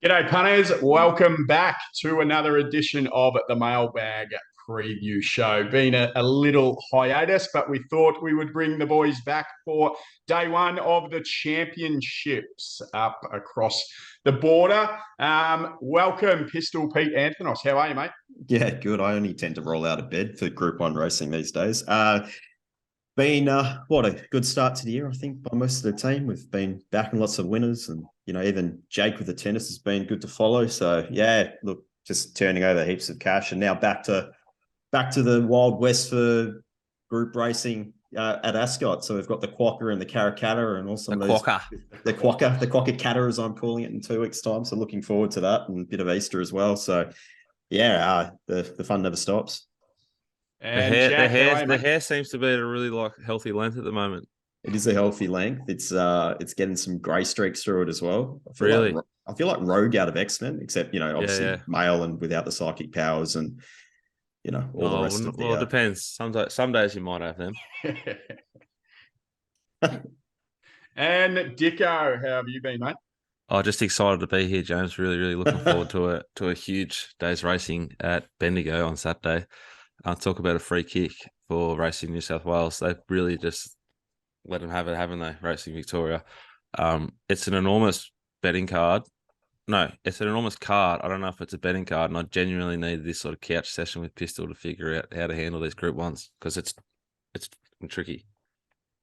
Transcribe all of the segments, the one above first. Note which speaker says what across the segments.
Speaker 1: G'day, punters. Welcome back to another edition of the Mailbag Preview Show. Been a little hiatus, but we thought we would bring the boys back for day one of the championships up across the border. Welcome, Pistol Pete Anthonisz. How are you, mate?
Speaker 2: Yeah, good. I only tend to roll out of bed for Group 1 racing these days. Been what a good start to the year, I think, by most of the team. We've been backing lots of winners, and even Jake with the tennis has been good to follow. So yeah, look, just turning over heaps of cash, and now back to the Wild West for group racing at Ascot. So we've got the Quokka and the Caracatta, and also
Speaker 3: The quokka.
Speaker 2: the Quokka Catter, as I'm calling it, in 2 weeks' time. So looking forward to that, and a bit of Easter as well. So yeah, the fun never stops.
Speaker 3: The
Speaker 1: And
Speaker 3: hair, the
Speaker 1: Jack, how
Speaker 3: hair,
Speaker 1: are you,
Speaker 3: the
Speaker 1: mate?
Speaker 3: hair seems to be at a really healthy length at the moment.
Speaker 2: It is a healthy length. It's getting some grey streaks through it as well.
Speaker 3: Really?
Speaker 2: I feel like Rogue out of X-Men, except
Speaker 3: Yeah,
Speaker 2: obviously
Speaker 3: yeah.
Speaker 2: male and without the psychic powers, and all the
Speaker 3: Oh,
Speaker 2: rest of
Speaker 3: well, it
Speaker 2: the.
Speaker 3: depends. Some days you might have them.
Speaker 1: And Dicko, how have you been, mate?
Speaker 3: Oh, just excited to be here, James. Really, really looking forward to a huge day's racing at Bendigo on Saturday. I'll talk about a free kick for Racing New South Wales. They've really just let them have it, haven't they? Racing Victoria. It's an enormous betting card. No, it's an enormous card. I don't know if it's a betting card, and I genuinely need this sort of couch session with Pistol to figure out how to handle these Group Ones because it's tricky.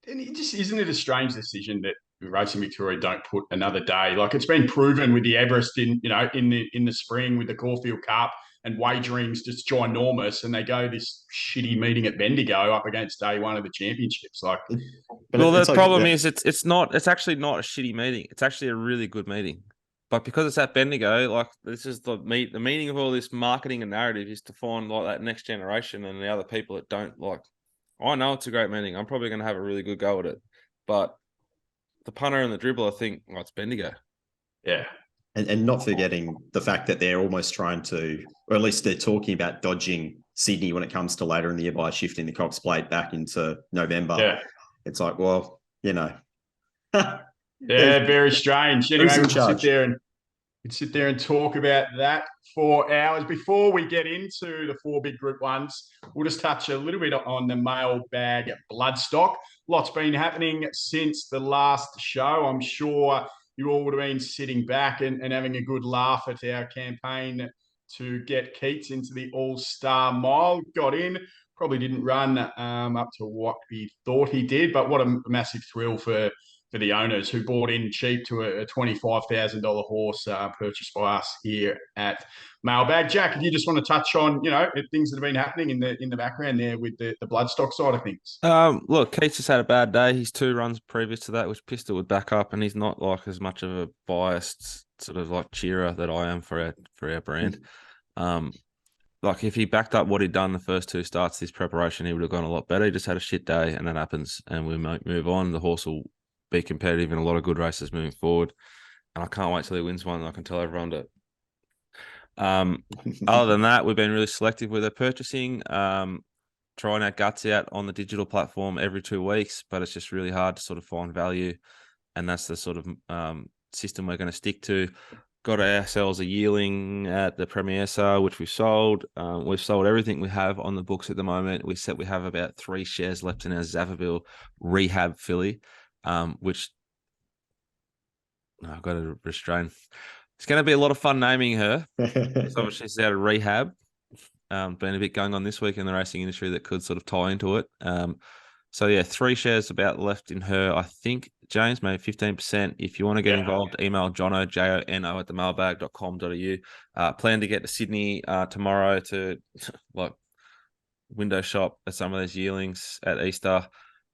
Speaker 1: And it just isn't it a strange decision that Racing Victoria don't put another day? Like it's been proven with the Everest in the spring with the Caulfield Cup and wagering's just ginormous, and they go this shitty meeting at Bendigo up against day one of the championships. Like,
Speaker 2: It, but
Speaker 3: Well, the
Speaker 2: it's like
Speaker 3: problem is it's actually not a shitty meeting. It's actually a really good meeting. But because it's at Bendigo, like this is the meaning of all this marketing and narrative is to find like that next generation and the other people that don't like. I know it's a great meeting. I'm probably going to have a really good go at it, but the punter and the dribbler think, well, it's Bendigo.
Speaker 1: yeah,
Speaker 2: and not forgetting the fact that they're almost trying to, or at least they're talking about dodging Sydney when it comes to later in the year by shifting the Cox Plate back into November.
Speaker 1: yeah,
Speaker 2: It's like, well,
Speaker 1: yeah, very strange.
Speaker 2: who's
Speaker 1: Anyway,
Speaker 2: in
Speaker 1: we can sit
Speaker 2: charge?
Speaker 1: there and talk about that for hours. Before we get into the four big Group Ones, we'll just touch a little bit on the mailbag bloodstock. Lots been happening since the last show. I'm sure you all would have been sitting back and having a good laugh at our campaign to get Keats into the All-Star Mile. Got in, probably didn't run up to what he thought he did, but what a massive thrill for the owners who bought in cheap to a $25,000 horse purchased by us here at Mailbag. Jack, if you just want to touch on, things that have been happening in the background there with the bloodstock side of things.
Speaker 3: Look, Keith's just had a bad day. He's 2 runs previous to that, which Pistol would back up, and he's not like as much of a biased sort of like cheerer that I am for our brand. Like if he backed up what he'd done the first 2 starts this preparation, he would have gone a lot better. He just had a shit day, and that happens, and we might move on. The horse will be competitive in a lot of good races moving forward, and I can't wait till he wins one. And I can tell everyone to. Other than that, we've been really selective with our purchasing. Trying our guts out on the digital platform every 2 weeks, but it's just really hard to sort of find value, and that's the sort of system we're going to stick to. Got ourselves a yearling at the Premier Sale, which we've sold. We've sold everything we have on the books at the moment. We have about 3 shares left in our Zavaville rehab filly, which I've got to restrain. It's going to be a lot of fun naming her. So she's out of rehab. Been a bit going on this week in the racing industry that could sort of tie into it. So yeah, 3 shares about left in her. I think, James, maybe 15%. If you want to get involved, email Jono, Jono at themailbag.com.au. Plan to get to Sydney tomorrow to like window shop at some of those yearlings at Easter.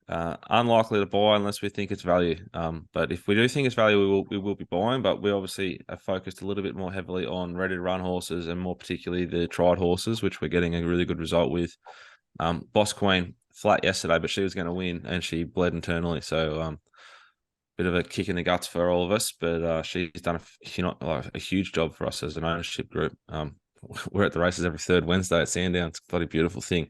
Speaker 3: Unlikely to buy unless we think it's value. But if we do think it's value, we will be buying. But we obviously are focused a little bit more heavily on ready to run horses and more particularly the tried horses, which we're getting a really good result with. Boss Queen flat yesterday, but she was going to win and she bled internally. So bit of a kick in the guts for all of us. But she's done a huge job for us as an ownership group. We're at the races every third Wednesday at Sandown. It's a bloody beautiful thing.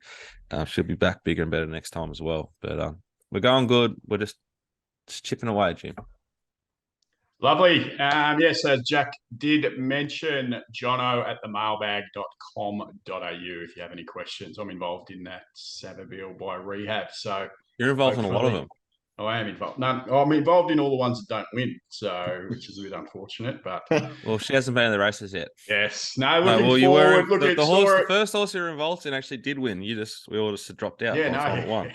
Speaker 3: She'll be back bigger and better next time as well. But we're going good. We're just chipping away, Jim.
Speaker 1: Lovely. Yes, as Jack did mention, Jono at themailbag.com.au if you have any questions. I'm involved in that Savabeel by Rehab. So
Speaker 3: You're involved in a lot of them.
Speaker 1: I am involved. No, I'm involved in all the ones that don't win, so which is a bit unfortunate. But
Speaker 3: well, she hasn't been in the races yet.
Speaker 1: Yes. No, looking
Speaker 3: well, you
Speaker 1: forward.
Speaker 3: were the first horse you were involved in actually did win. We all just dropped out.
Speaker 1: Yeah,
Speaker 3: by the time it won.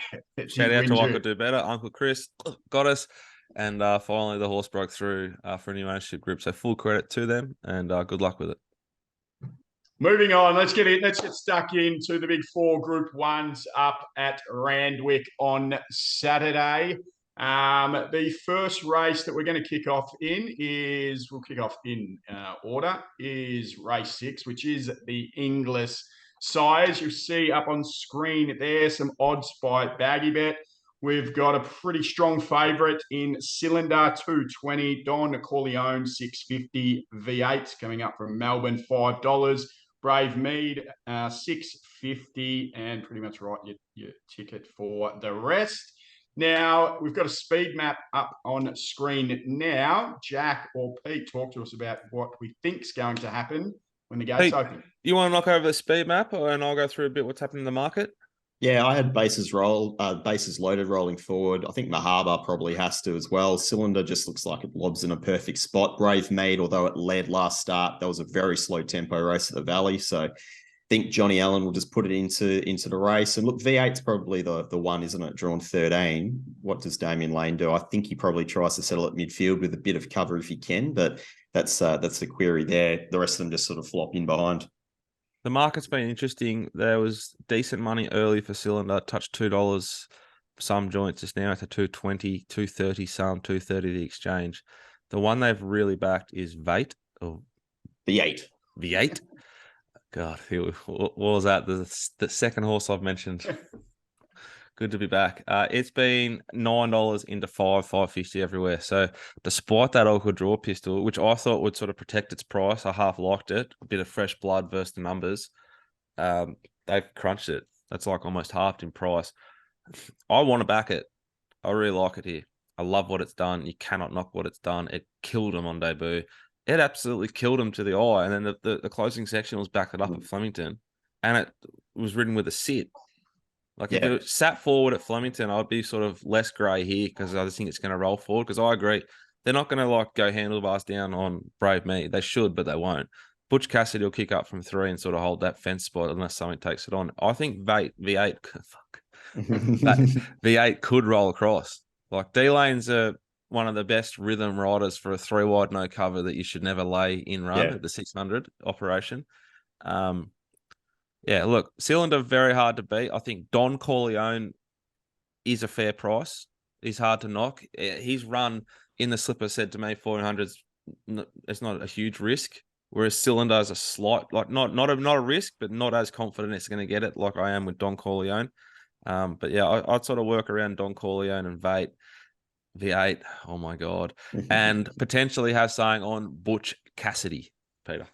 Speaker 3: Shout out to I Could Do Better, Uncle Chris got us, and finally the horse broke through for a new ownership group. So full credit to them, and good luck with it.
Speaker 1: Moving on, let's get stuck into the big 4 Group 1s up at Randwick on Saturday. The first race that we're going to kick off we'll kick off in order, is race 6, which is the English Sires. You'll see up on screen there some odds by Baggy Bet. We've got a pretty strong favourite in Cylinder, 220. Don Corleone, 650. V8 coming up from Melbourne, $5. Brave Mead, 650, and pretty much right your ticket for the rest. Now, we've got a speed map up on screen now. Jack or Pete, talk to us about what we think is going to happen when the gates open.
Speaker 3: You want to knock over the speed map, and I'll go through a bit what's happening in the market?
Speaker 2: Yeah, I had bases loaded rolling forward. I think Mahaba probably has to as well. Cylinder just looks like it lobs in a perfect spot. Brave Maid, although it led last start, that was a very slow tempo race at the Valley. So I think Johnny Allen will just put it into the race. And look, V8's probably the one, isn't it? Drawn 13. What does Damien Lane do? I think he probably tries to settle at midfield with a bit of cover if he can, but that's the query there. The rest of them just sort of flop in behind.
Speaker 3: The market's been interesting. There was decent money early for Cylinder, touched $2 some joints. It's now at the 220, 230 some, 230 the exchange. The one they've really backed is Vate or
Speaker 2: V8.
Speaker 3: V8. God, what was that? The second horse I've mentioned. Good to be back. It's been $9 into $5.50 everywhere. So despite that awkward draw pistol, which I thought would sort of protect its price, I half liked it. A bit of fresh blood versus the numbers. They've crunched it. That's like almost halved in price. I want to back it. I really like it here. I love what it's done. You cannot knock what it's done. It killed him on debut. It absolutely killed him to the eye. And then the closing section was backed it up at Flemington. And it was ridden with a sit. Like if it sat forward at Flemington, I'd be sort of less grey here because I just think it's going to roll forward. Because I agree, they're not going to like go handlebars down on Brave Me. They should, but they won't. Butch Cassidy will kick up from 3 and sort of hold that fence spot unless something takes it on. I think V8, V8 could roll across. Like D-Lane's one of the best rhythm riders for a 3 wide no cover that you should never lay in run at the 600 operation. Yeah, look, Cylinder, very hard to beat. I think Don Corleone is a fair price. He's hard to knock. His run in the slipper said to me 400s, it's not a huge risk. Whereas Cylinder is a slight, like not a risk, but not as confident it's going to get it like I am with Don Corleone. But yeah, I'd sort of work around Don Corleone and V8. Oh my God. And potentially have something on Butch Cassidy, Peter.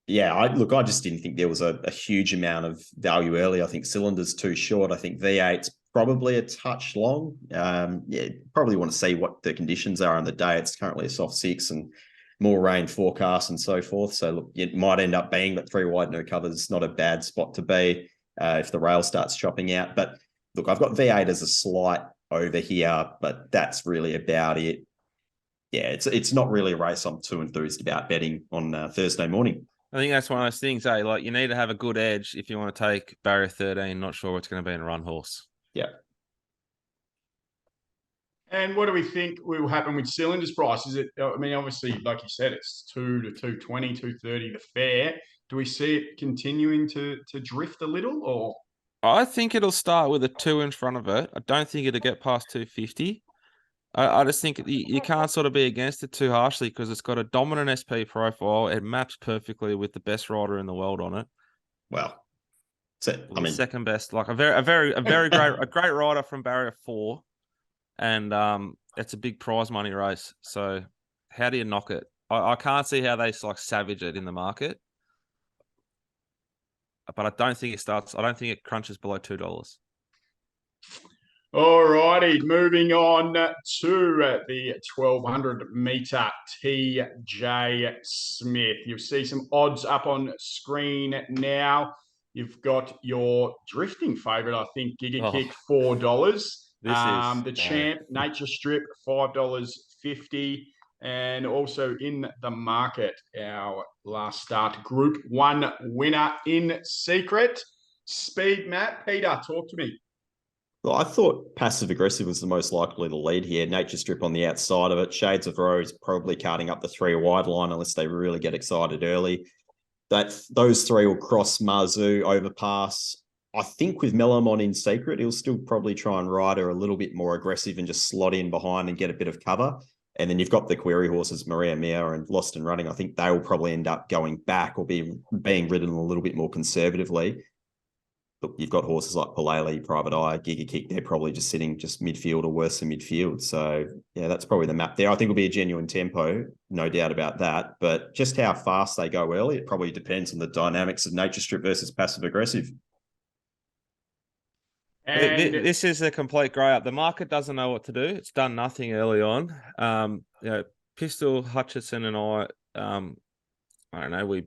Speaker 2: Yeah, I just didn't think there was a huge amount of value early. I think Cylinder's too short. I think V8's probably a touch long. Probably want to see what the conditions are on the day. It's currently a soft 6 and more rain forecast and so forth. So look, it might end up being that 3 wide no cover is not a bad spot to be if the rail starts chopping out. But look, I've got V8 as a slight over here, but that's really about it. Yeah, it's not really a race I'm too enthused about betting on Thursday morning.
Speaker 3: I think that's one of those things, like you need to have a good edge if you want to take barrier 13. Not sure what's going to be in a run horse.
Speaker 2: Yeah.
Speaker 1: And what do we think will happen with Cylinder's price? Is it, I mean, obviously, like you said, it's 2 to 220, 230 the fair. Do we see it continuing to drift a little or?
Speaker 3: I think it'll start with a 2 in front of it. I don't think it'll get past 250. I just think you can't sort of be against it too harshly because it's got a dominant SP profile. It maps perfectly with the best rider in the world on it.
Speaker 2: Well,
Speaker 3: second best, like a very great rider from barrier 4, and it's a big prize money race. So how do you knock it? I can't see how they like savage it in the market, but I don't think it starts. I don't think it crunches below $2.
Speaker 1: All righty, moving on to the 1200 meter TJ Smith. You'll see some odds up on screen now. You've got your drifting favourite, I think, Giga Kick, $4.
Speaker 3: This is
Speaker 1: the champ, Nature Strip, $5.50. And also in the market, our last start, Group 1 winner in secret, Speed Matt. Peter, talk to me.
Speaker 2: Well, I thought Passive Aggressive was the most likely to lead here. Nature Strip on the outside of it. Shades of Rose probably carting up the 3 wide line unless they really get excited early. Those 3 will cross Marzu, overpass. I think with Melamon in secret, he'll still probably try and ride her a little bit more aggressive and just slot in behind and get a bit of cover. And then you've got the query horses, Maria Mia and Lost and Running. I think they will probably end up going back or being ridden a little bit more conservatively. Look, you've got horses like Palele, Private Eye, Giga Kick. They're probably just sitting just midfield or worse than midfield. So, yeah, that's probably the map there. I think it'll be a genuine tempo, no doubt about that. But just how fast they go early, it probably depends on the dynamics of Nature Strip versus Passive Aggressive.
Speaker 3: And this is a complete grey up. The market doesn't know what to do. It's done nothing early on. Pistol, Hutchison and I don't know, we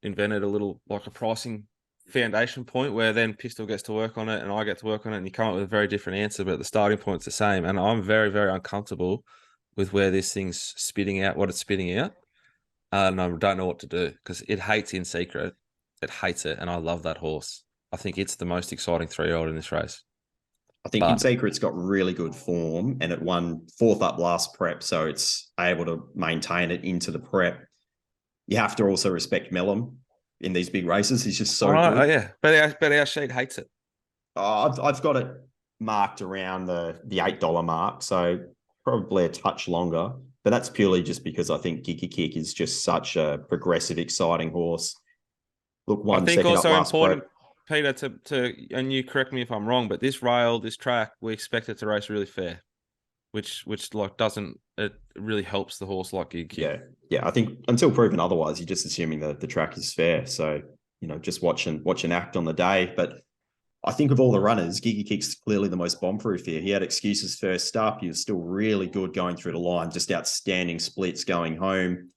Speaker 3: invented a little, like a pricing foundation point where then Pistol gets to work on it and I get to work on it and you come up with a very different answer, but the starting point's the same. And I'm very, very uncomfortable with where this thing's spitting out, what it's spitting out. And I don't know what to do because it hates In Secret. It hates it. And I love that horse. I think it's the most exciting 3-year-old in this race.
Speaker 2: I think In Secret's got really good form and it won 4th up last prep, so it's able to maintain it into the prep. You have to also respect Mellum in these big races. He's just so good.
Speaker 3: Oh, yeah, but our sheet hates it.
Speaker 2: I've got it marked around the $8 mark, so probably a touch longer. But that's purely just because I think Giga Kick is just such a progressive, exciting horse. Look,
Speaker 3: I think
Speaker 2: second
Speaker 3: also
Speaker 2: up last
Speaker 3: important,
Speaker 2: prep.
Speaker 3: Peter, to and you correct me if I'm wrong, but this track, we expect it to race really fair, which like doesn't, it really helps the horse like Giga Kick.
Speaker 2: Yeah. I think until proven otherwise, you're just assuming that the track is fair. So, just watch and act on the day. But I think of all the runners, Giga Kick's clearly the most bomb-proof here. He had excuses first up. He was still really good going through the line, just outstanding splits going home.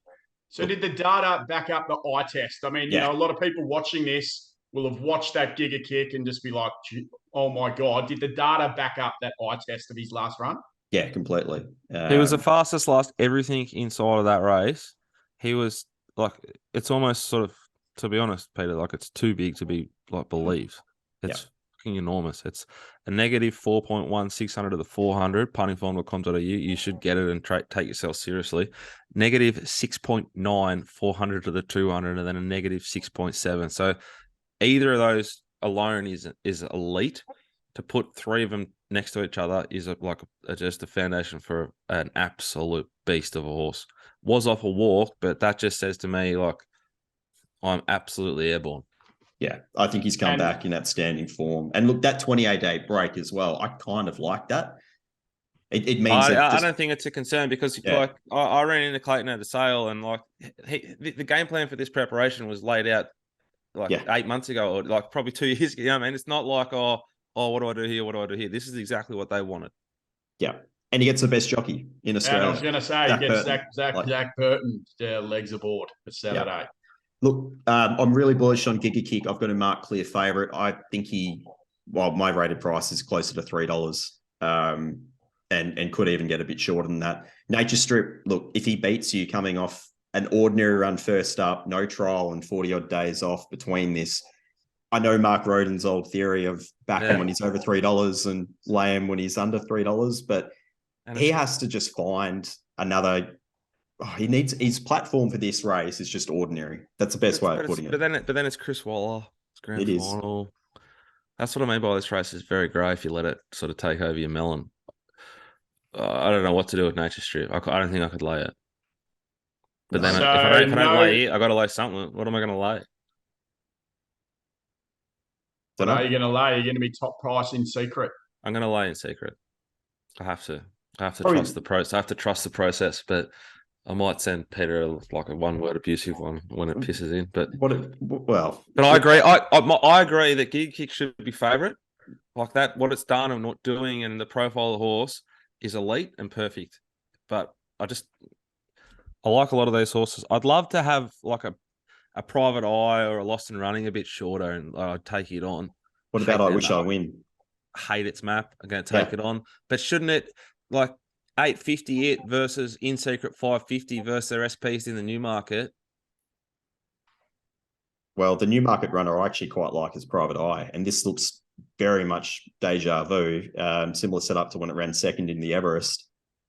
Speaker 1: So did the data back up the eye test? I mean, a lot of people watching this will have watched that Giga Kick and just be like, oh my God, did the data back up that eye test of his last run?
Speaker 2: Yeah, completely.
Speaker 3: He was the fastest last everything inside of that race. He was like, it's almost sort of, to be honest, Peter, like it's too big to be like believed. It's fucking enormous. It's a negative 4.1, 600 to the 400, puntingform.com.au. You should get it and take yourself seriously. Negative 6.9, 400 to the 200, and then a negative 6.7. So either of those alone is elite. To put 3 of them next to each other is just a foundation for an absolute beast of a horse. Was off a walk, but that just says to me, like, I'm absolutely airborne.
Speaker 2: Yeah, I think he's come back in outstanding form. And look, that 28-day break as well, I kind of like that. It means
Speaker 3: I don't think it's a concern because like I ran into Clayton at the sale and like the game plan for this preparation was laid out 8 months ago or like probably 2 years ago. You know what I mean? It's not like, oh, what do I do here? What do I do here? This is exactly what they wanted.
Speaker 2: Yeah. And he gets the best jockey in Australia.
Speaker 1: And I was going to say, he gets Zach Burton legs aboard for Saturday.
Speaker 2: Yeah. Look, I'm really bullish on Giga Kick. I've got a marked clear favourite. I think my rated price is closer to $3 and could even get a bit shorter than that. Nature Strip, look, if he beats you coming off an ordinary run first up, no trial and 40-odd days off between this, I know Mark Roden's old theory of back him when he's over $3 and lay him when he's under $3, but he has to just find another. He needs his platform for this race is just ordinary. That's the best way of putting it. But
Speaker 3: then it's Chris Waller. It's grand final. That's what I mean by this race is very grey if you let it sort of take over your melon. I don't know what to do with Nature Strip. I don't think I could lay it. But then if I don't lay it, I got to lay something. What am I going to lay?
Speaker 1: What are you going to lay? You're going to be top price in secret.
Speaker 3: I'm going to lay in secret. I have to trust the process. I have to trust the process, but I might send Peter a one-word abusive one when it pisses in. But I agree. I agree that Giga Kick should be favourite. like that, what it's done and not doing, and the profile of the horse is elite and perfect. But I like a lot of those horses. I'd love to have like a private eye or a lost and running a bit shorter, and I'd take it on.
Speaker 2: What about I Wish I Win?
Speaker 3: Hate its map. I'm going to take it on. But shouldn't it, like 850 it versus In Secret 550 versus their SPs in the Newmarket?
Speaker 2: Well, the Newmarket runner I actually quite like as Private Eye, and this looks very much deja vu. Similar setup to when it ran second in the Everest.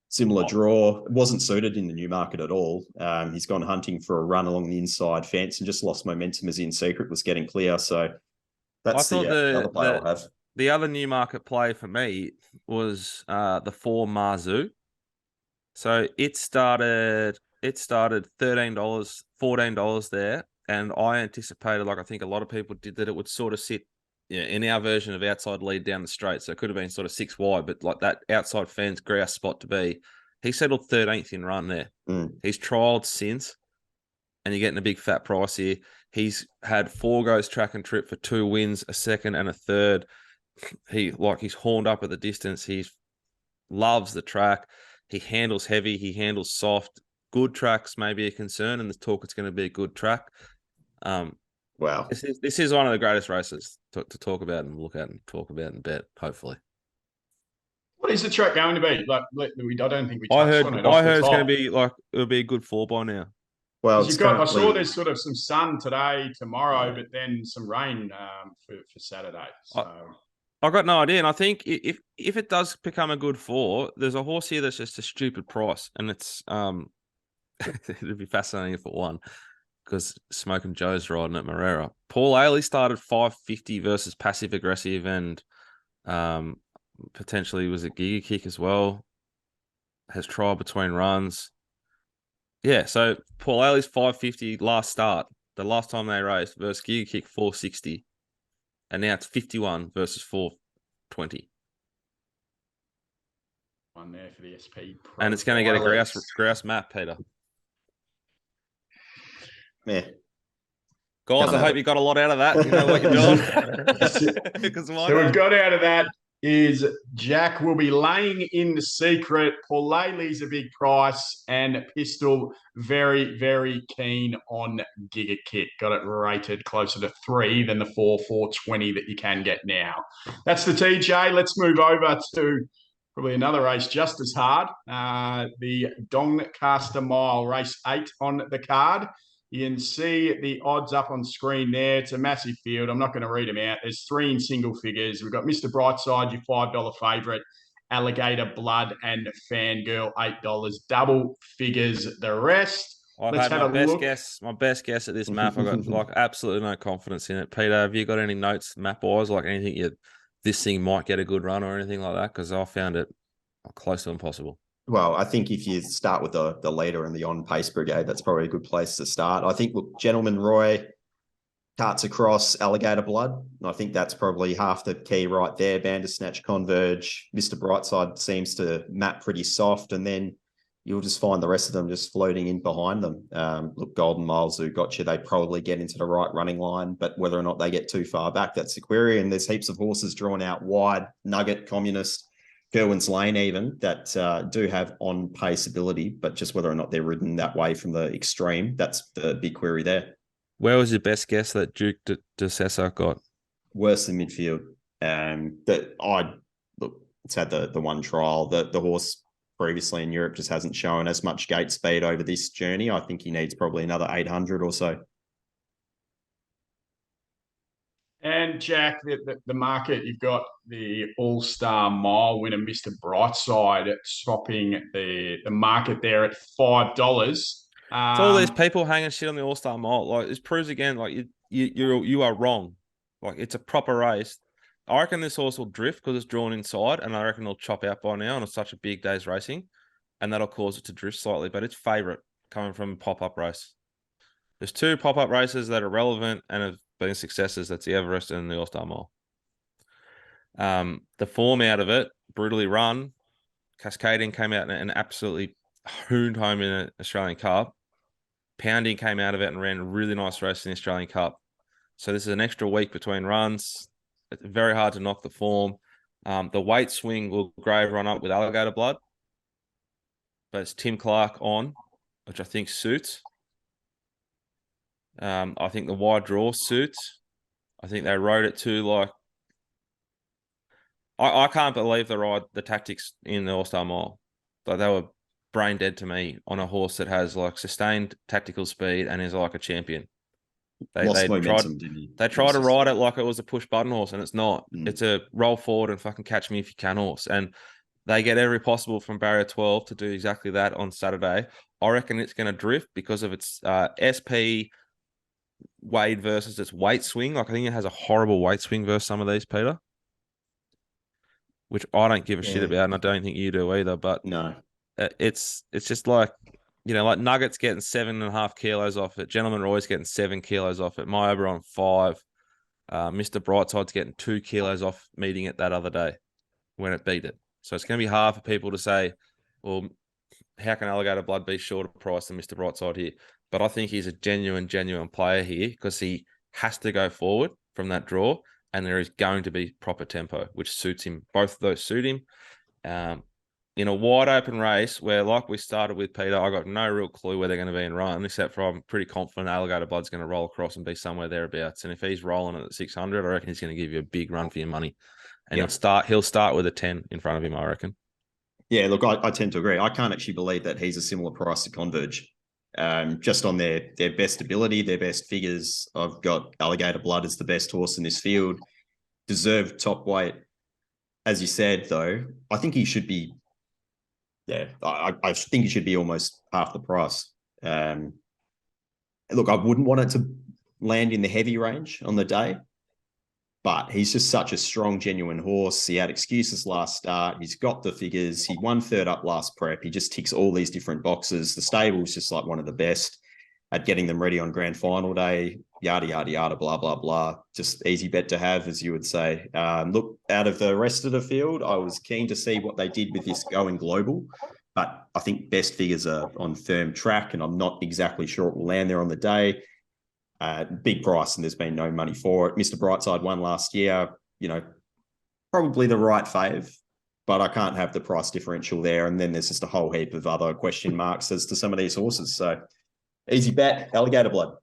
Speaker 2: Similar draw. It wasn't suited in the Newmarket at all. He's gone hunting for a run along the inside fence and just lost momentum as In Secret was getting clear. So that's the other play I'll have.
Speaker 3: The other Newmarket play for me was the 4 Marzu. So it started $13, $14 there. And I anticipated, like I think a lot of people did, that it would sort of sit in our version of outside lead down the straight. So it could have been sort of 6 wide, but like that outside fence, grouse spot to be. He settled 13th in run there. He's trialled since, and you're getting a big fat price here. He's had 4 goes track and trip for 2 wins, a second and a third. He's horned up at the distance. He loves the track. He handles heavy. He handles soft. Good tracks may be a concern, and the talk it's going to be a good track.
Speaker 2: Wow.
Speaker 3: This is one of the greatest races to talk about and look at and talk about and bet, hopefully.
Speaker 1: What is the track going to be? Like, I don't think we touched on it.
Speaker 3: I heard it's going to be like, it'll be a good 4 by now.
Speaker 2: Well,
Speaker 1: I saw there's sort of some sun today, tomorrow, but then some rain for Saturday. So
Speaker 3: I've got no idea. And I think if it does become a good 4, there's a horse here that's just a stupid price. And it's it'd be fascinating if it won, because Smoke and Joe's riding at Morera. Paul Ailey started 550 versus Passive Aggressive, and potentially was a Giga Kick as well. Has trial between runs. Yeah, so Paul Ailey's 550 last start, the last time they raced, versus Giga Kick 460. And now it's 51 versus 420.
Speaker 1: One there for the SP.
Speaker 3: And it's going to get a grouse map, Peter.
Speaker 2: Yeah.
Speaker 3: Guys, I hope you got a lot out of that. You know what you're doing.
Speaker 1: So we've got out of that is Jack will be laying in the secret. Paul Laley's a big price, and Pistol very, very keen on Giga Kick. Got it rated closer to 3 than the 4.20 that you can get now. That's the TJ. Let's move over to probably another race just as hard. The Doncaster Mile, race 8 on the card. You can see the odds up on screen there. It's a massive field. I'm not going to read them out. There's 3 in single figures. We've got Mr. Brightside, your $5 favourite, Alligator Blood and Fangirl, $8. Double figures the rest.
Speaker 3: Let's have my best guess at this map. I've got like absolutely no confidence in it. Peter, have you got any notes map-wise, like anything this thing might get a good run or anything like that? Because I found it close to impossible.
Speaker 2: Well, I think if you start with the leader and the on-pace brigade, that's probably a good place to start. I think, look, Gentleman Roy carts across Alligator Blood. I think that's probably half the key right there. Bandersnatch, Converge. Mr. Brightside seems to map pretty soft, and then you'll just find the rest of them just floating in behind them. Look, Golden Miles who got you, they probably get into the right running line, but whether or not they get too far back, that's the query. And there's heaps of horses drawn out wide, Nugget, Communist, Kerwin's Lane even, that do have on-pace ability, but just whether or not they're ridden that way from the extreme, that's the big query there.
Speaker 3: Where was your best guess that Duke de Sessa got?
Speaker 2: Worse than midfield. It's had the one trial. The horse previously in Europe just hasn't shown as much gate speed over this journey. I think he needs probably another 800 or so.
Speaker 1: And Jack, the market, you've got the All-Star Mile winner, Mr. Brightside, topping the market there at $5.
Speaker 3: It's all these people hanging shit on the All-Star Mile. Like, this proves again, like you are wrong. Like, it's a proper race. I reckon this horse will drift because it's drawn inside, and I reckon it'll chop out by now on it's such a big day's racing, and that'll cause it to drift slightly. But it's favourite coming from a pop-up race. There's 2 pop-up races that are relevant and have been successes. That's the Everest and the All-Star Mile. The form out of it, brutally run. Cascading came out and absolutely hooned home in an Australian Cup. Pounding came out of it and ran a really nice race in the Australian Cup. So this is an extra week between runs. It's very hard to knock the form. The weight swing will grave run up with Alligator Blood, but it's Tim Clark on, which I think suits. I think the wide draw suits. I think they rode it too like. I can't believe the tactics in the All-Star Mile. Like they were brain dead to me on a horse that has like sustained tactical speed and is like a champion. They tried to ride it like it was a push button horse, and it's not. It's a roll forward and fucking catch me if you can horse. And they get every possible from barrier 12 to do exactly that on Saturday. I reckon it's going to drift because of its SP Wade versus its weight swing. Like I think it has a horrible weight swing versus some of these, Peter, which I don't give a shit about, and I don't think you do either. But
Speaker 2: no,
Speaker 3: it's just like, like Nuggets getting 7.5 kilos off it. Gentleman Roy's getting 7 kilos off it. My Oberon 5. Mr. Brightside's getting 2 kilos off meeting it that other day when it beat it. So it's going to be hard for people to say, well, how can Alligator Blood be shorter price than Mr. Brightside here? But I think he's a genuine player here because he has to go forward from that draw, and there is going to be proper tempo, which suits him. Both of those suit him. In a wide open race where, like we started with, Peter, I got no real clue where they're going to be in run, except for I'm pretty confident Alligator Blood's going to roll across and be somewhere thereabouts. And if he's rolling at 600, I reckon he's going to give you a big run for your money. And he'll start with a 10 in front of him, I reckon. Yeah,
Speaker 2: look, I tend to agree. I can't actually believe that he's a similar price to Converge. Just on their best ability, their best figures. I've got Alligator Blood as the best horse in this field. Deserved top weight. As you said, though, I think he should be. Yeah, I think he should be almost half the price. Look, I wouldn't want it to land in the heavy range on the day, but he's just such a strong, genuine horse. He had excuses last start. He's got the figures. He won third up last prep. He just ticks all these different boxes. The stable's just like one of the best at getting them ready on grand final day, yada, yada, yada, blah, blah, blah. Just easy bet to have, as you would say. Look, out of the rest of the field, I was keen to see what they did with this going global, but I think best figures are on firm track, and I'm not exactly sure it will land there on the day. Big price, and there's been no money for it. Mr. Brightside won last year, probably the right fave, but I can't have the price differential there. And then there's just a whole heap of other question marks as to some of these horses. So easy bet, Alligator Blood.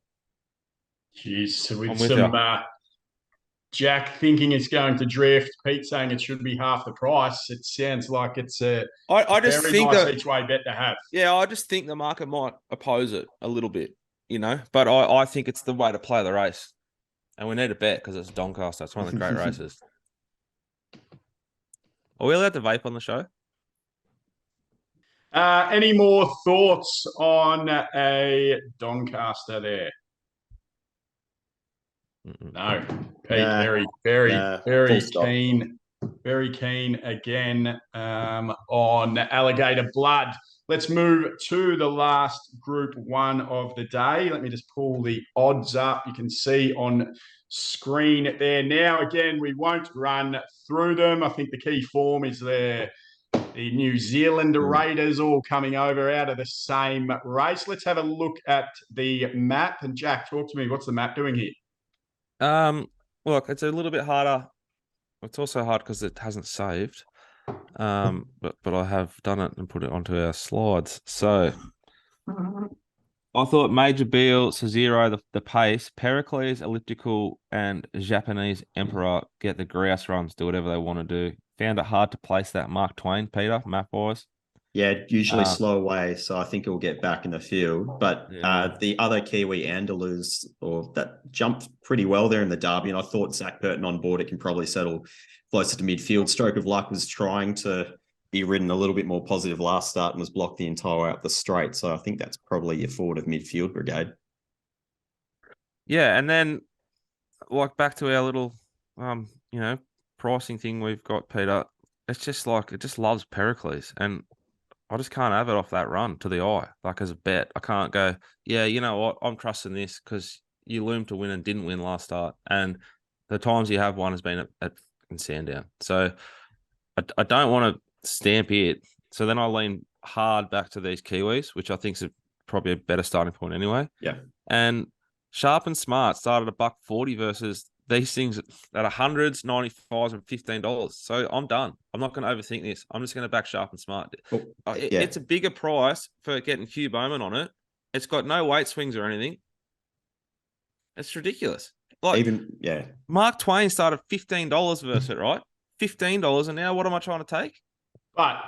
Speaker 1: Jeez, with some Jack thinking it's going to drift, Pete saying it should be half the price. It sounds like it's a
Speaker 3: I just
Speaker 1: very
Speaker 3: think
Speaker 1: nice
Speaker 3: that,
Speaker 1: each way bet to have.
Speaker 3: Yeah, I just think the market might oppose it a little bit, but I think it's the way to play the race. And we need a bet because it's Doncaster. It's one of the great races. Are we allowed to vape on the show?
Speaker 1: Any more thoughts on a Doncaster there? No. Pete, very keen again on Alligator Blood. Let's move to the last Group 1 of the day. Let me just pull the odds up. You can see on screen there now. Again, we won't run through them. I think the key form is the New Zealand Raiders all coming over out of the same race. Let's have a look at the map. And Jack, talk to me. What's the map doing here?
Speaker 3: Look, it's a little bit harder. It's also hard because it hasn't saved. But I have done it and put it onto our slides. So I thought Major Beal, Cezero, the pace, Pericles, Elliptical, and Japanese Emperor get the grouse runs, do whatever they want to do. Found it hard to place that Mark Twain, Peter, map-wise.
Speaker 2: Yeah, usually slow away, so I think it'll get back in the field. But the other Kiwi Andalus, that jumped pretty well there in the Derby, and I thought Zach Burton on board, it can probably settle closer to midfield. Stroke of Luck was trying to be ridden a little bit more positive last start and was blocked the entire way up the straight. So I think that's probably your forward of midfield brigade.
Speaker 3: Yeah, and then like back to our little, pricing thing we've got, Peter. It's just like, it just loves Pericles, and I just can't have it off that run to the eye, like as a bet. I can't go, yeah, you know what, I'm trusting this because you loomed to win and didn't win last start. And the times you have won has been at Sandown. So I don't want to stamp it. So then I lean hard back to these Kiwis, which I think is probably a better starting point anyway.
Speaker 2: Yeah.
Speaker 3: And Sharp and Smart started $1.40 versus these things at hundreds, 95s, and $15. So I'm done. I'm not going to overthink this. I'm just going to back Sharp and Smart. It's a bigger price for getting Hugh Bowman on it. It's got no weight swings or anything. It's ridiculous. Like Mark Twain started $15 versus it, right? $15, and now what am I trying to take?
Speaker 1: But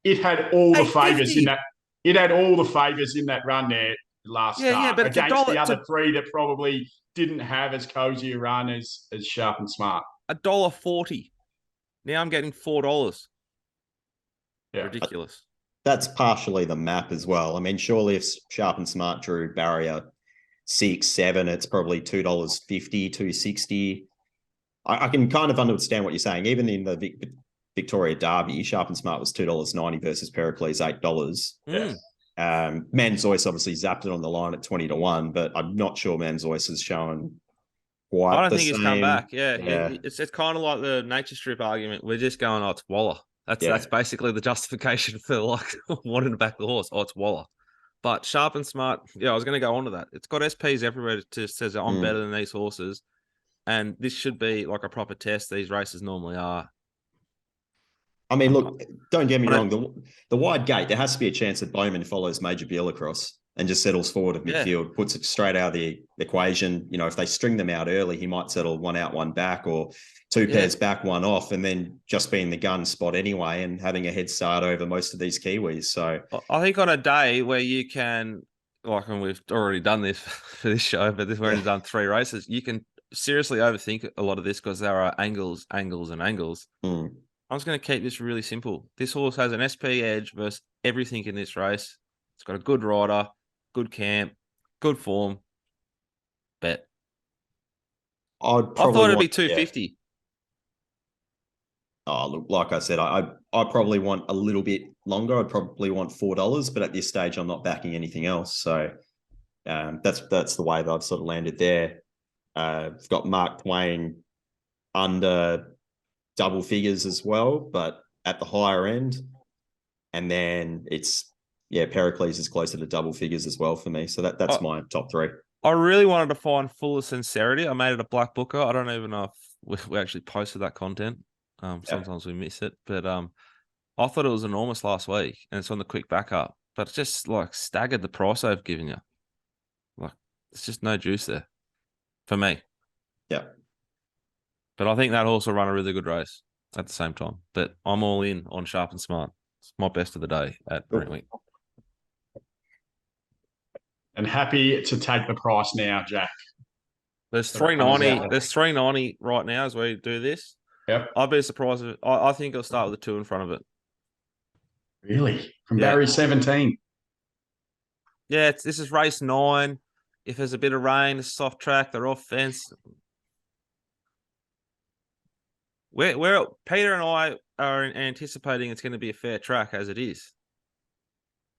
Speaker 1: it had all the favours in that. It had all the favours in that run there last start
Speaker 3: but
Speaker 1: against the other three that probably didn't have as cozy a run as Sharp and Smart.
Speaker 3: $1.40. Now I'm getting $4.
Speaker 1: Yeah.
Speaker 3: Ridiculous.
Speaker 2: That's partially the map as well. I mean, surely if Sharp and Smart drew barrier 6, 7, it's probably $2.50, $2.60. I can kind of understand what you're saying. Even in the Victoria Derby, Sharp and Smart was $2.90 versus Pericles $8.
Speaker 1: Yeah.
Speaker 2: Manzoice obviously zapped it on the line at 20-1, but I'm not sure Manzoice is showing quite
Speaker 3: I don't
Speaker 2: the
Speaker 3: think
Speaker 2: same.
Speaker 3: he's come back. Yeah. It's kind of like the nature strip argument. We're just going, it's Waller. That's basically the justification for like wanting to back the horse. It's Waller. But Sharp and Smart, I was going to go on to that. It's got SPs everywhere that says I'm better than these horses. And this should be like a proper test. These races normally are.
Speaker 2: I mean, look, don't get me wrong. The wide gate, there has to be a chance that Bowman follows Major Beal across and just settles forward of midfield, puts it straight out of the equation. If they string them out early, he might settle one out, one back, or two pairs back, one off, and then just being the gun spot anyway and having a head start over most of these Kiwis. So
Speaker 3: I think on a day where you can, and we've already done this for this show, but we've already done 3 races, you can seriously overthink a lot of this because there are angles, and angles. I'm just going to keep this really simple. This horse has an SP edge versus everything in this race. It's got a good rider, good camp, good form. Bet. I thought it'd be 250.
Speaker 2: Oh, look, like I said, I probably want a little bit longer. I'd probably want $4, but at this stage, I'm not backing anything else. So that's the way that I've sort of landed there. I've got Mark Twain under double figures as well, but at the higher end. And then it's, Pericles is closer to double figures as well for me. So that's my top 3.
Speaker 3: I really wanted to find fuller sincerity. I made it a black booker. I don't even know if we actually posted that content. Sometimes we miss it, but I thought it was enormous last week, and it's on the quick backup. But it's just like staggered the price I've given you. Like it's just no juice there for me.
Speaker 2: Yeah.
Speaker 3: But I think that horse will run a really good race at the same time. But I'm all in on Sharp and Smart. It's my best of the day at Randwick.
Speaker 1: And happy to take the price now, Jack.
Speaker 3: There's $3.90. There's $3.90 right now as we do this.
Speaker 1: Yep.
Speaker 3: I'd be surprised if I think it'll start with a 2 in front of it.
Speaker 1: Really? From barrier 17?
Speaker 3: Yeah, this is race 9. If there's a bit of rain, a soft track, they're off fence. We're Peter and I are anticipating it's going to be a fair track as it is.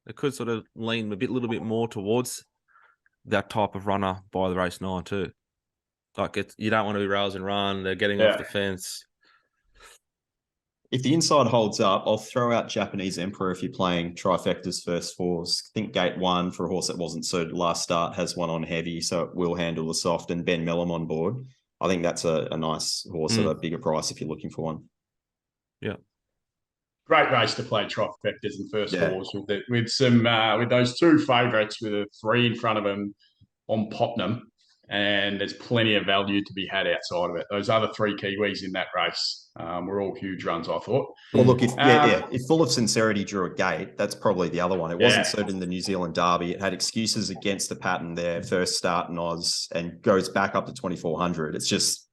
Speaker 3: It could sort of lean a little bit more towards that type of runner by the race 9 too. Like you don't want to be rails and run. They're getting off the fence.
Speaker 2: If the inside holds up, I'll throw out Japanese Emperor if you're playing trifecta's first 4s. I think gate 1 for a horse that wasn't suited last start has one on heavy, so it will handle the soft, and Ben Mellum on board. I think that's a nice horse at a bigger price if you're looking for one.
Speaker 3: Yeah.
Speaker 1: Great race to play trifectas and first 4s with those 2 favourites with a 3 in front of them on Popnam. And there's plenty of value to be had outside of it. Those other 3 Kiwis in that race were all huge runs, I thought.
Speaker 2: Well, look, if Full of Sincerity drew a gate, that's probably the other one. It wasn't suited in the New Zealand Derby. It had excuses against the pattern there, first start in Oz, and goes back up to 2,400. It's just,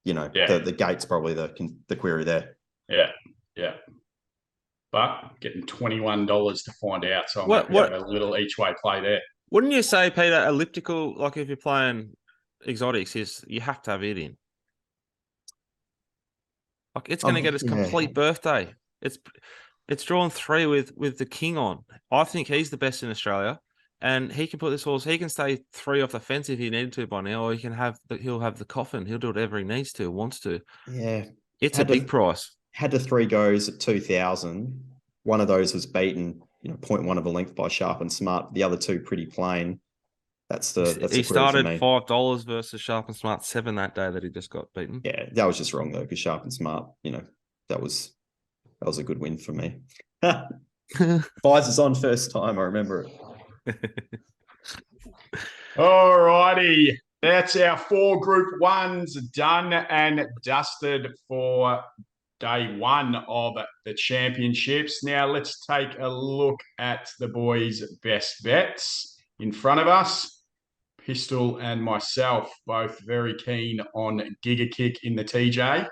Speaker 2: the gate's probably the query there.
Speaker 1: Yeah. But getting $21 to find out, so I'm going to have a little each-way play there.
Speaker 3: Wouldn't you say, Peter, elliptical, like if you're playing exotics, is you have to have it in? Like it's going to get its complete birthday. It's drawn 3 with the king on. I think he's the best in Australia, and he can put this horse. He can stay 3 off the fence if he needed to by now, or he'll have the coffin. He'll do whatever he needs to, wants to.
Speaker 2: Yeah,
Speaker 3: it's a big price.
Speaker 2: Had the 3 goes at 2,000. One of those was beaten, 0.1 of a length by Sharp and Smart. The other 2 pretty plain. That's the
Speaker 3: He
Speaker 2: query for
Speaker 3: started
Speaker 2: me.
Speaker 3: $5 versus Sharp and Smart 7 that day that he just got beaten.
Speaker 2: Yeah, that was just wrong though, because Sharp and Smart, that was a good win for me. Fives is on first time, I remember it.
Speaker 1: All righty. That's our 4 Group 1s done and dusted for day 1 of the championships. Now let's take a look at the boys' best bets in front of us. Pistol and myself both very keen on Giga Kick in the TJ.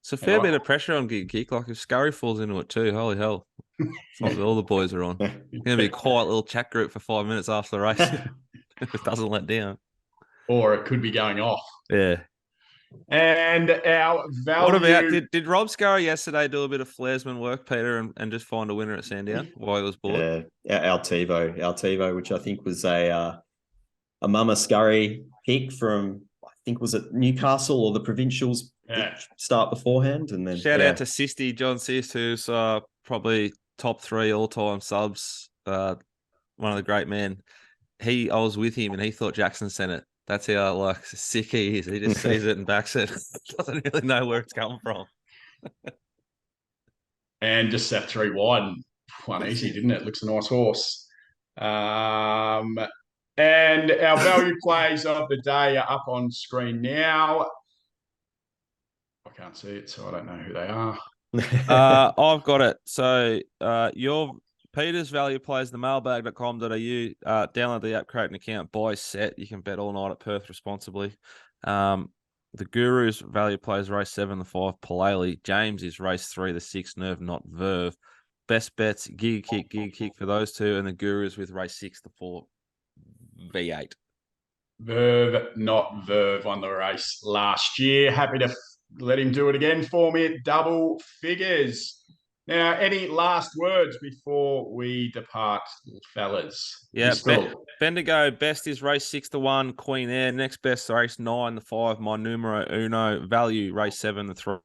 Speaker 3: It's a fair bit of pressure on Giga Kick. Like if Scurry falls into it too, holy hell. It's like all the boys are on. It's going to be a quiet little chat group for 5 minutes after the race. If it doesn't let down.
Speaker 1: Or it could be going off.
Speaker 3: Yeah.
Speaker 1: And our value...
Speaker 3: What about, did Rob Scurry yesterday do a bit of Flaresman work, Peter, and just find a winner at Sandown while he was bored?
Speaker 2: Yeah, Altivo, which I think was a Mama Scurry pick from, I think, was it Newcastle or the Provincials start beforehand? And then
Speaker 3: shout out to Sisty, John Sist, who's probably top 3 all-time subs, one of the great men. I was with him and he thought Jackson sent it. That's how sick he is. He just sees it and backs it. Doesn't really know where it's coming from.
Speaker 1: And just that 3 wide one easy, didn't it? Looks a nice horse. And our value plays of the day are up on screen now. I can't see it, so I don't know who they are.
Speaker 3: I've got it. So your Peter's value plays the mailbag.com.au. Download the app, create an account, buy set. You can bet all night at Perth responsibly. The Guru's value plays race 7, the 5, Palele. James is race 3, the 6, Nerve, not Verve. Best bets, Giga Kick for those 2, and the Guru's with race 6, the 4, V8.
Speaker 1: Verve, not Verve, on the race last year. Happy to let him do it again for me at double figures. Now, any last words before we depart, fellas?
Speaker 3: Yeah, Bendigo, best is race 6 to 1, Queen Air. Next best, race 9, the 5, my numero uno. Value, race 7, the 3.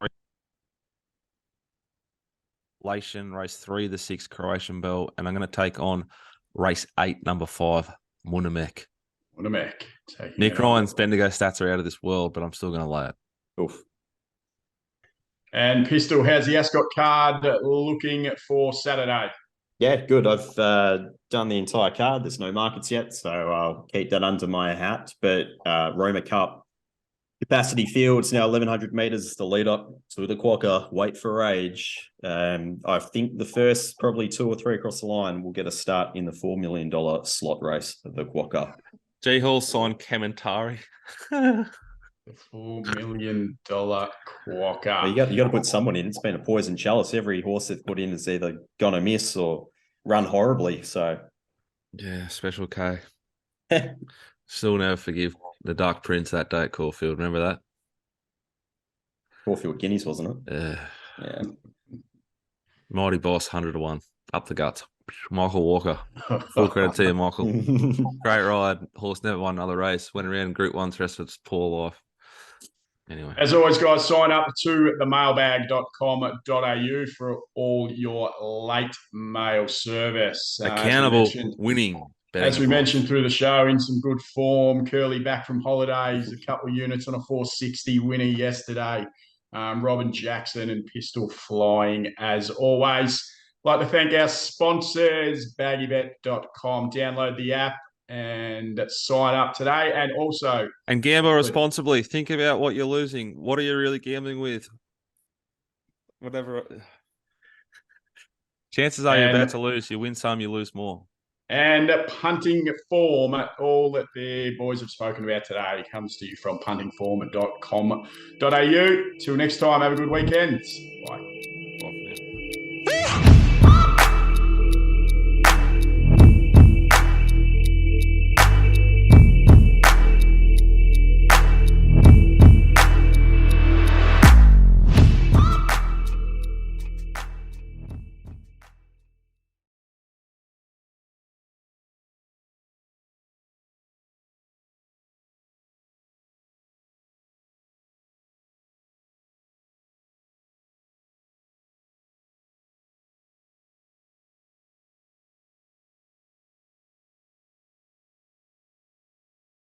Speaker 3: Lation, race 3, the 6, Croatian Bell. And I'm going to take on race 8, number 5, Munamek. Nick Ryan's Bendigo stats are out of this world, but I'm still going to lay it.
Speaker 2: Oof.
Speaker 1: And Pistol, how's the Ascot card looking for Saturday?
Speaker 2: Yeah, good. I've done the entire card. There's no markets yet, so I'll keep that under my hat. But Roma Cup capacity field, it's now 1,100 metres, the lead up to the Quokka. Wait for age. I think the first probably 2 or 3 across the line will get a start in the $4 million slot race of the Quokka.
Speaker 3: G Hall signed Kementari.
Speaker 1: The $4 million Quokka.
Speaker 2: You got to put someone in. It's been a poison chalice. Every horse they've put in is either gonna miss or run horribly. So
Speaker 3: yeah, Special K. Still never forgive the Dark Prince that day at Caulfield. Remember that?
Speaker 2: Caulfield Guineas, wasn't it?
Speaker 3: Yeah. Mighty Boss, 100 to 1. Up the guts. Michael Walker. Full credit to you, Michael. Great ride. Horse never won another race. Went around Group 1's rest of its poor life. Anyway.
Speaker 1: As always, guys, sign up to themailbag.com.au for all your late mail service.
Speaker 3: Accountable winning.
Speaker 1: As we mentioned through the show, in some good form. Curly back from holidays, a couple of units on a 460 winner yesterday. Robin Jackson and Pistol flying as always. Like to thank our sponsors, baggybet.com. Download the app and sign up today. And
Speaker 3: gamble responsibly. Think about what you're losing. What are you really gambling with? Whatever. Chances are you're about to lose. You win some, you lose more.
Speaker 1: And punting form, all that the boys have spoken about today comes to you from puntingform.com.au. Till next time, have a good weekend. Bye.